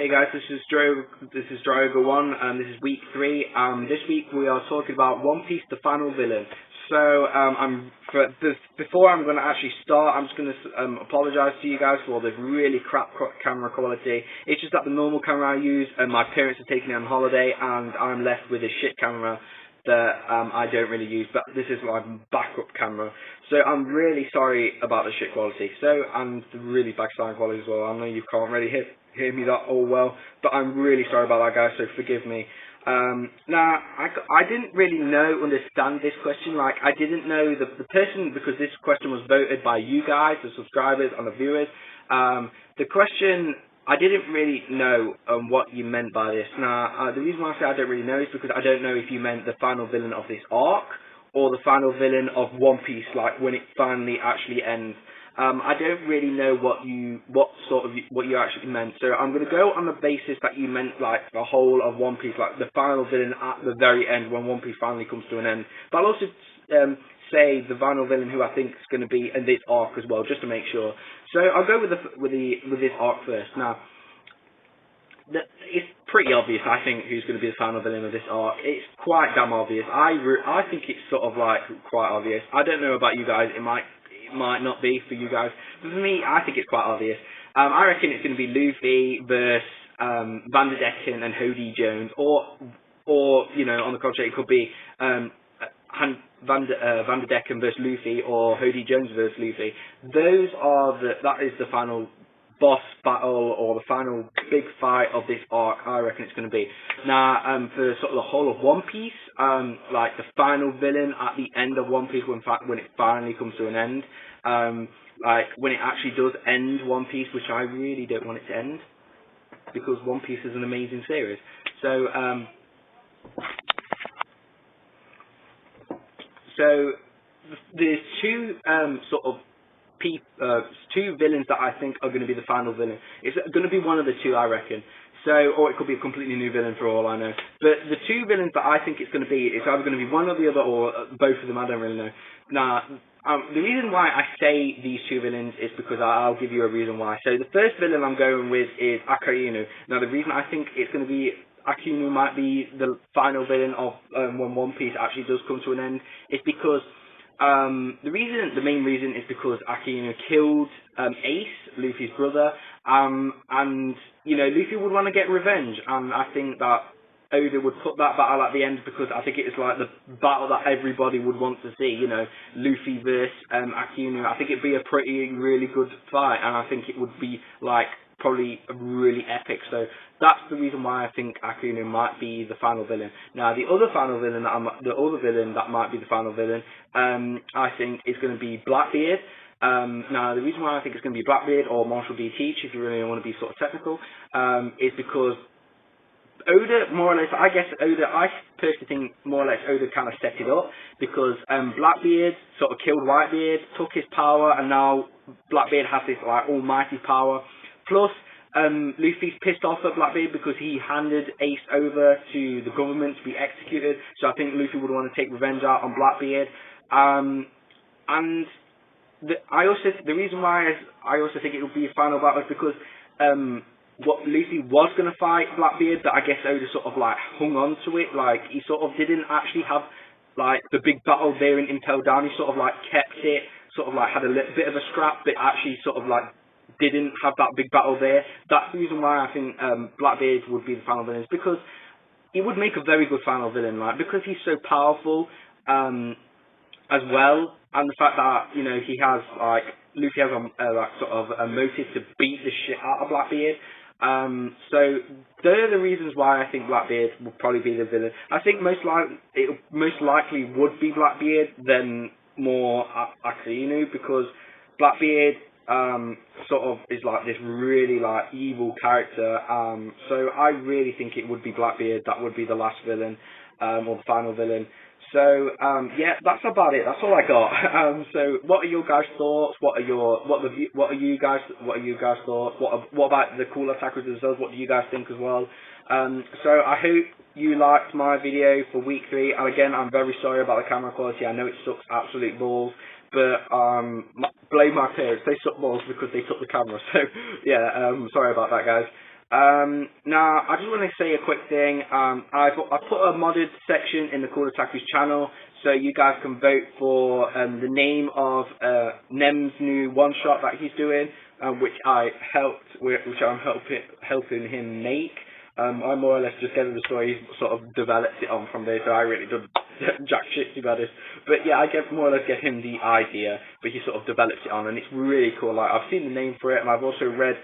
Hey guys, this is Droga One, and this is week 3. This week we are talking about One Piece: The Final Villain. So, before I'm going to actually start, I'm just going to apologise to you guys for the really crap camera quality. It's just that the normal camera I use, and my parents are taking it on holiday, and I'm left with a shit camera that I don't really use, but this is my backup camera. So I'm really sorry about the shit quality. And the really bad sound quality as well. I know you can't really hear me that all well, but I'm really sorry about that, guys, so forgive me. Now, I didn't really understand this question. Like, I didn't know the person, because this question was voted by you guys, the subscribers and the viewers. The question, I didn't really know what you meant by this. Now, the reason why I say I don't really know is because I don't know if you meant the final villain of this arc or the final villain of One Piece, like when it finally actually ends. I don't really know what you actually meant. So I'm going to go on the basis that you meant like the whole of One Piece, like the final villain at the very end when One Piece finally comes to an end. But I'll also say the final villain who I think is going to be in this arc as well, just to make sure. So I'll go with this arc first. Now, it's pretty obvious, I think, who's going to be the final villain of this arc. It's quite damn obvious. I think it's sort of like quite obvious. I don't know about you guys. It might not be for you guys, but for me, I think it's quite obvious. I reckon it's going to be Luffy versus Van der Decken and Hody Jones, or you know, on the contrary, it could be Van der Decken versus Luffy, or Hody Jones versus Luffy. That is the final boss battle, or the final big fight of this arc. I reckon it's going to be. Now, for sort of the whole of One Piece, like the final villain at the end of One Piece, when it finally comes to an end, like when it actually does end One Piece, which I really don't want it to end, because One Piece is an amazing series. So, there's two two villains that I think are going to be the final villain. It's going to be one of the two, I reckon. So, or it could be a completely new villain for all I know. But the two villains that I think it's going to be, it's either going to be one or the other, or both of them, I don't really know. Now, the reason why I say these two villains is because I'll give you a reason why. So the first villain I'm going with is Akainu. Now, the reason I think it's going to be Akainu might be the final villain of when One Piece actually does come to an end is because the main reason is because Akainu killed Ace, Luffy's brother, and you know, Luffy would want to get revenge, and I think that Oda would put that battle at the end because I think it's like the battle that everybody would want to see, you know, Luffy versus Akainu. I think it'd be a really good fight, and I think it would be like probably really epic. So that's the reason why I think Akainu might be the final villain. Now, the other villain that might be the final villain, I think is going to be Blackbeard. Now, the reason why I think it's going to be Blackbeard or Marshall D. Teach, if you really want to be sort of technical, is because Oda, more or less, I personally think more or less Oda kind of set it up, because Blackbeard sort of killed Whitebeard, took his power, and now Blackbeard has this like almighty power. Plus, Luffy's pissed off at Blackbeard because he handed Ace over to the government to be executed, so I think Luffy would want to take revenge out on Blackbeard. And the reason why I also think it will be a final battle is because what Luffy was going to fight Blackbeard, but I guess Oda sort of like hung on to it. Like, he sort of didn't actually have like the big battle there in Impel Down. He sort of like kept it, sort of like had a little bit of a scrap, but actually sort of like didn't have that big battle there. That's the reason why I think Blackbeard would be the final villain, is because he would make a very good final villain, like, because he's so powerful as well, and the fact that, you know, he has like, Luffy has like sort of a motive to beat the shit out of Blackbeard. So they're the reasons why I think Blackbeard will probably be the villain. I think most likely would be Blackbeard than more Akainu, because Blackbeard sort of is like this really like evil character. So I really think it would be Blackbeard that would be the last villain, or the final villain. So yeah, that's about it. That's all I got. So what are your guys' thoughts? What are you guys' thoughts? What about the cool otakus themselves? What do you guys think as well? So I hope you liked my video for week 3. And again, I'm very sorry about the camera quality. I know it sucks absolute balls, but blame my parents. They suck balls because they took the camera. So yeah, sorry about that, guys. Now, I just want to say a quick thing. I put a modded section in the Cool Otakus channel, so you guys can vote for the name of Nem's new one-shot that he's doing, which I'm helping him make. I more or less just gave him the story, he's sort of developed it on from there, so I really done jack shit to be honest. But yeah, I more or less get him the idea, but he sort of develops it on, and it's really cool. Like, I've seen the name for it, and I've also read